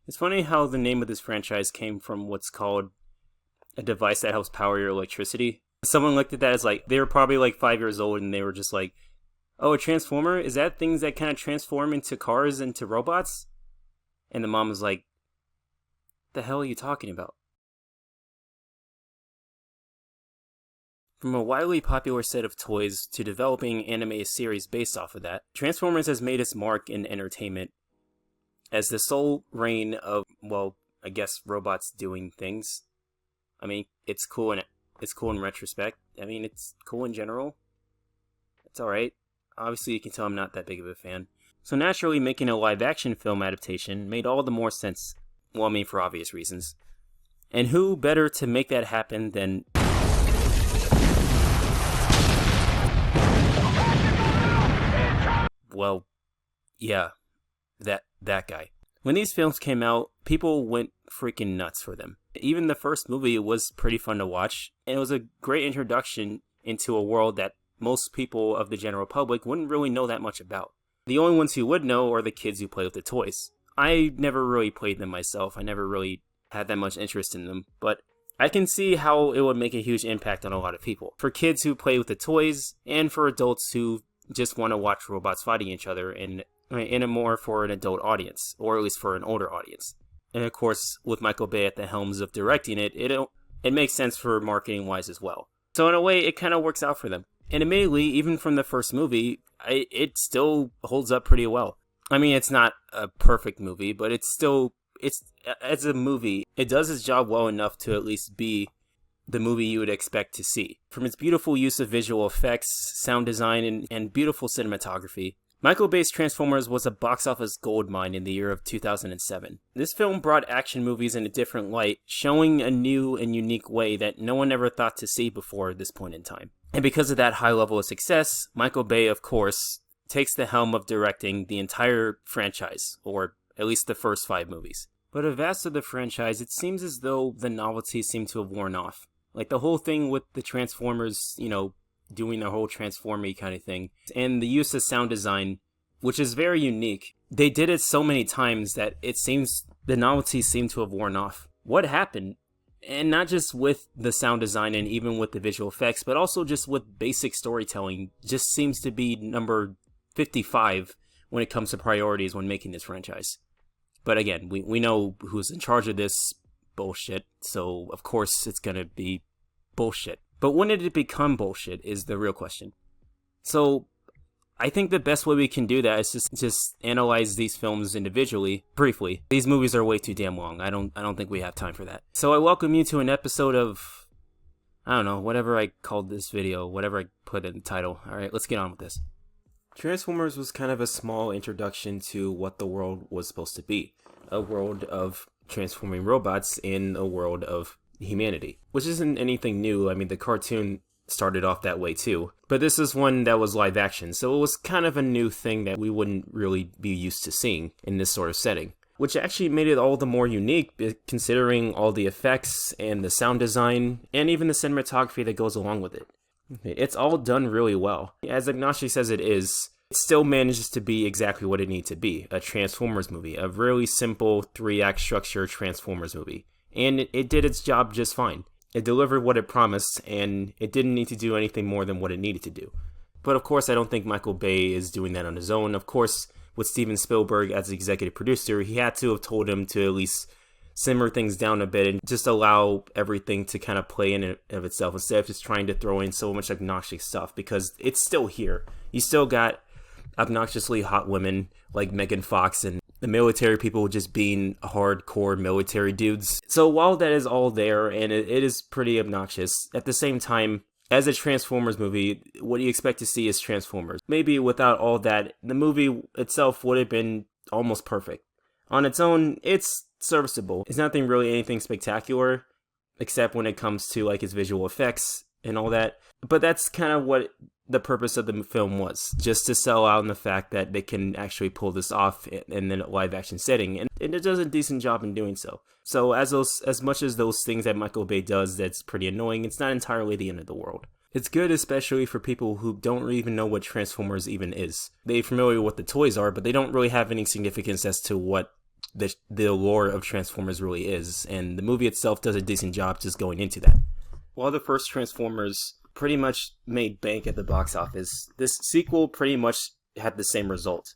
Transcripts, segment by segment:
It's funny how the name of this franchise came from what's called a device that helps power your electricity. Someone looked at that as like, they were probably like 5 years old and they were just like, oh, a transformer? Is that things that kind of transform into cars, into robots? And the mom was like, the hell are you talking about? From a widely popular set of toys to developing anime series based off of that, Transformers has made its mark in entertainment as the sole reign of, well, I guess robots doing things. I mean, it's cool in retrospect. I mean, it's cool in general. It's alright. Obviously, you can tell I'm not that big of a fan. So naturally, making a live-action film adaptation made all the more sense. Well, I mean, for obvious reasons. And who better to make that happen than... Well, yeah, that guy. When these films came out, people went freaking nuts for them. Even the first movie was pretty fun to watch, and it was a great introduction into a world that most people of the general public wouldn't really know that much about. The only ones who would know are the kids who play with the toys. I never really played them myself. I never really had that much interest in them, but I can see how it would make a huge impact on a lot of people. For kids who play with the toys, and for adults who just want to watch robots fighting each other in a more for an adult audience, or at least for an older audience. And of course, with Michael Bay at the helms of directing it, it makes sense for marketing-wise as well. So in a way, it kind of works out for them. And admittedly, even from the first movie, it still holds up pretty well. I mean, it's not a perfect movie, but it's as a movie, it does its job well enough to at least be the movie you would expect to see. From its beautiful use of visual effects, sound design, and beautiful cinematography, Michael Bay's Transformers was a box office goldmine in the year of 2007. This film brought action movies in a different light, showing a new and unique way that no one ever thought to see before this point in time. And because of that high level of success, Michael Bay, of course, takes the helm of directing the entire franchise, or at least the first 5 movies. But of vast of the franchise, it seems as though the novelty seemed to have worn off. Like the whole thing with the Transformers, doing the whole Transformy kind of thing, and the use of sound design, which is very unique. They did it so many times that it seems the novelty seemed to have worn off. What happened? And not just with the sound design and even with the visual effects, but also just with basic storytelling, just seems to be number 55 when it comes to priorities when making this franchise. But again, we know who's in charge of this bullshit, so of course it's gonna be bullshit. But when did it become bullshit is the real question. So I think the best way we can do that is just analyze these films individually, briefly. These movies are way too damn long. I don't think we have time for that. So I welcome you to an episode of, I don't know, whatever I called this video, whatever I put in the title. Alright, let's get on with this. Transformers was kind of a small introduction to what the world was supposed to be. A world of transforming robots in a world of humanity, which isn't anything new. I mean, the cartoon started off that way too, but this is one that was live action, so it was kind of a new thing that we wouldn't really be used to seeing in this sort of setting, which actually made it all the more unique considering all the effects and the sound design and even the cinematography that goes along with it. It's all done really well. As agnostic as it is, it still manages to be exactly what it needs to be, a Transformers movie, a really simple 3-act structure Transformers movie. And it did its job just fine. It delivered what it promised, and it didn't need to do anything more than what it needed to do. But of course, I don't think Michael Bay is doing that on his own. Of course, with Steven Spielberg as the executive producer, he had to have told him to at least simmer things down a bit and just allow everything to kind of play in and of itself instead of just trying to throw in so much obnoxious stuff, because it's still here. You still got obnoxiously hot women like Megan Fox and the military people just being hardcore military dudes. So while that is all there and it is pretty obnoxious, at the same time, as a Transformers movie, what do you expect to see is Transformers? Maybe without all that, the movie itself would have been almost perfect. On its own, it's serviceable. It's nothing really anything spectacular, except when it comes to like its visual effects and all that. But that's kind of what the purpose of the film was, just to sell out on the fact that they can actually pull this off in a live action setting, and it does a decent job in doing so. So as much as those things that Michael Bay does that's pretty annoying, it's not entirely the end of the world. It's good especially for people who don't even know what Transformers even is. They're familiar with what the toys are, but they don't really have any significance as to what the lore of Transformers really is, and the movie itself does a decent job just going into that. While the first Transformers pretty much made bank at the box office, this sequel pretty much had the same result.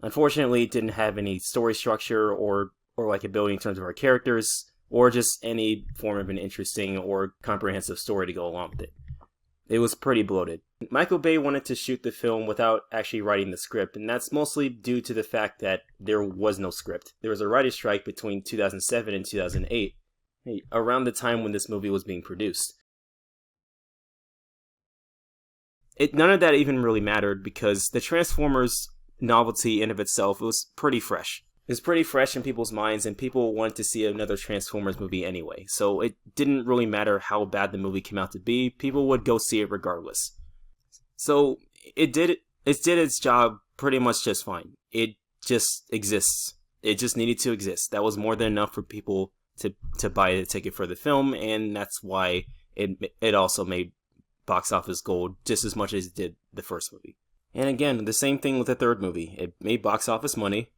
Unfortunately, it didn't have any story structure or likability in terms of our characters, or just any form of an interesting or comprehensive story to go along with it. It was pretty bloated. Michael Bay wanted to shoot the film without actually writing the script, and that's mostly due to the fact that there was no script. There was a writer's strike between 2007 and 2008, around the time when this movie was being produced. None of that even really mattered because the Transformers novelty in of itself was pretty fresh. It was pretty fresh in people's minds, and people wanted to see another Transformers movie anyway, so it didn't really matter how bad the movie came out to be, people would go see it regardless. So it did its job pretty much just fine. It just exists. It just needed to exist. That was more than enough for people to buy the ticket for the film, and that's why it also made box office gold just as much as it did the first movie. And again, the same thing with the third movie. It made box office money,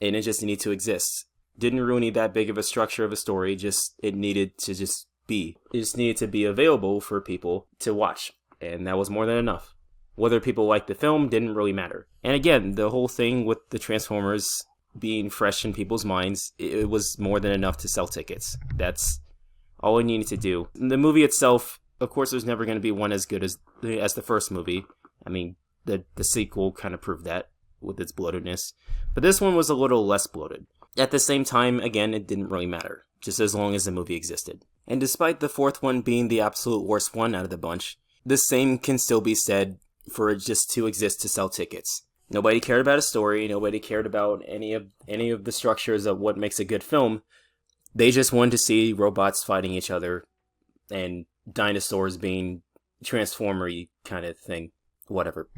and it just needed to exist. Didn't really need that big of a structure of a story, it needed to just be. It just needed to be available for people to watch, and that was more than enough. Whether people liked the film didn't really matter. And again, the whole thing with the Transformers being fresh in people's minds, it was more than enough to sell tickets. That's all it needed to do. The movie itself, of course, there's never going to be one as good as the first movie. I mean, the sequel kind of proved that with its bloatedness. But this one was a little less bloated. At the same time, again, it didn't really matter, just as long as the movie existed. And despite the fourth one being the absolute worst one out of the bunch, the same can still be said for it just to exist to sell tickets. Nobody cared about a story, nobody cared about any of the structures of what makes a good film. They just wanted to see robots fighting each other and dinosaurs being transformer-y kind of thing. Whatever.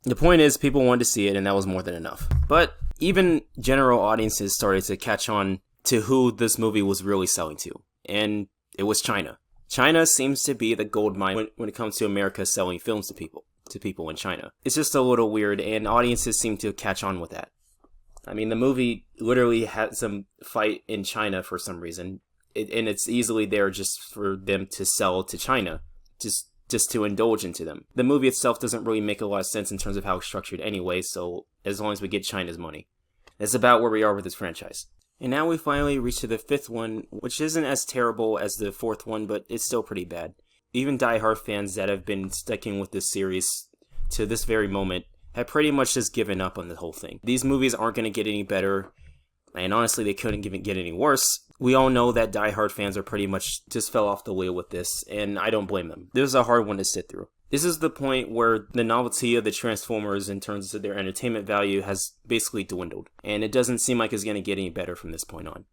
The point is, people wanted to see it, and that was more than enough. But even general audiences started to catch on to who this movie was really selling to, and it was China. China seems to be the gold mine when it comes to America selling films to people in China. It's just a little weird, and audiences seem to catch on with that. I mean, the movie literally had some fight in China for some reason, and it's easily there just for them to sell to China, just to indulge into them. The movie itself doesn't really make a lot of sense in terms of how it's structured anyway, so as long as we get China's money. That's about where we are with this franchise. And now we finally reach to the fifth one, which isn't as terrible as the fourth one, but it's still pretty bad. Even die-hard fans that have been sticking with this series to this very moment have pretty much just given up on the whole thing. These movies aren't going to get any better, and honestly, they couldn't even get any worse. We all know that die-hard fans are pretty much just fell off the wheel with this, and I don't blame them. This is a hard one to sit through. This is the point where the novelty of the Transformers in terms of their entertainment value has basically dwindled, and it doesn't seem like it's going to get any better from this point on.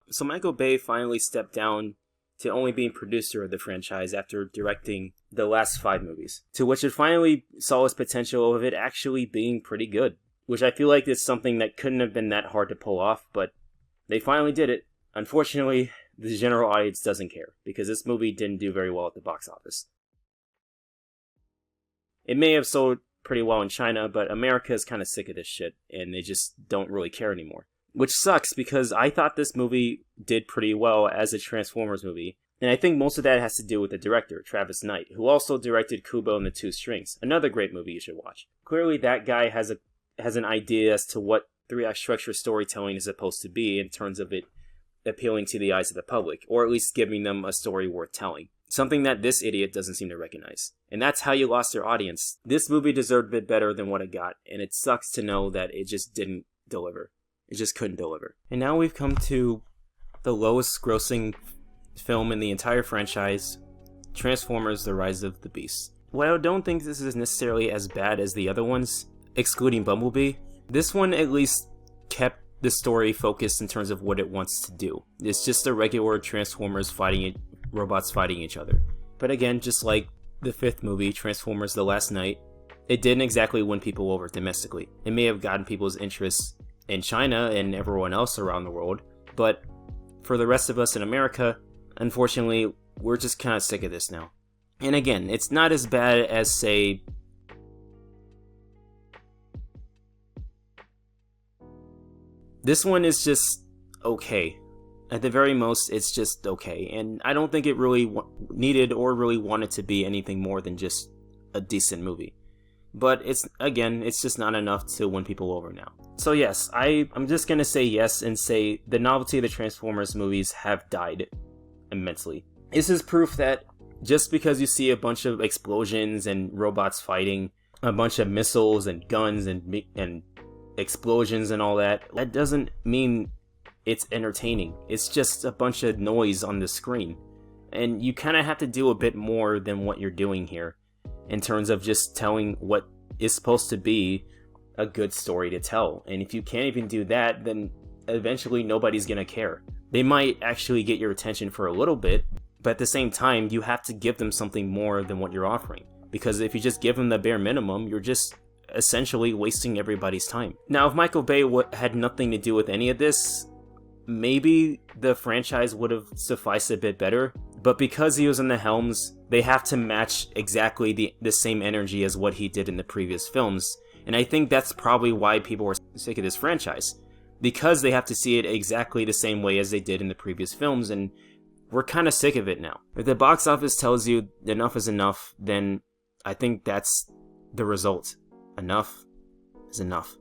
So Michael Bay finally stepped down to only being producer of the franchise after directing the last 5 movies, to which it finally saw its potential of it actually being pretty good, which I feel like is something that couldn't have been that hard to pull off, but they finally did it. Unfortunately, the general audience doesn't care, because this movie didn't do very well at the box office. It may have sold pretty well in China, but America is kind of sick of this shit, and they just don't really care anymore. Which sucks, because I thought this movie did pretty well as a Transformers movie, and I think most of that has to do with the director, Travis Knight, who also directed Kubo and the Two Strings, another great movie you should watch. Clearly that guy has an idea as to what 3-act structure storytelling is supposed to be in terms of it appealing to the eyes of the public, or at least giving them a story worth telling. Something that this idiot doesn't seem to recognize. And that's how you lost your audience. This movie deserved a bit better than what it got, and it sucks to know that it just didn't deliver. It just couldn't deliver. And now we've come to the lowest grossing film in the entire franchise, Transformers: The Rise of the Beast. While I don't think this is necessarily as bad as the other ones, excluding Bumblebee, this one at least kept the story focused in terms of what it wants to do. It's just a regular Transformers robots fighting each other. But again, just like the 5th movie, Transformers: The Last Knight, it didn't exactly win people over domestically. It may have gotten people's interest in China and everyone else around the world, but for the rest of us in America, unfortunately, we're just kind of sick of this now. And again, it's not as bad as, say, This one is just okay. At the very most, it's just okay. And I don't think it really needed or really wanted to be anything more than just a decent movie. But it's just not enough to win people over now. So yes, I'm just gonna say yes and say the novelty of the Transformers movies have died immensely. This is proof that just because you see a bunch of explosions and robots fighting, a bunch of missiles and guns and explosions and all that, that doesn't mean it's entertaining. It's just a bunch of noise on the screen. And you kind of have to do a bit more than what you're doing here in terms of just telling what is supposed to be a good story to tell. And if you can't even do that, then eventually nobody's gonna care. They might actually get your attention for a little bit, but at the same time, you have to give them something more than what you're offering. Because if you just give them the bare minimum, you're just essentially wasting everybody's time. Now, if Michael Bay had nothing to do with any of this, maybe the franchise would have sufficed a bit better, but because he was in the helms, they have to match exactly the same energy as what he did in the previous films, and I think that's probably why people were sick of this franchise, because they have to see it exactly the same way as they did in the previous films, and we're kind of sick of it now. If the box office tells you enough is enough, then I think that's the result. Enough is enough.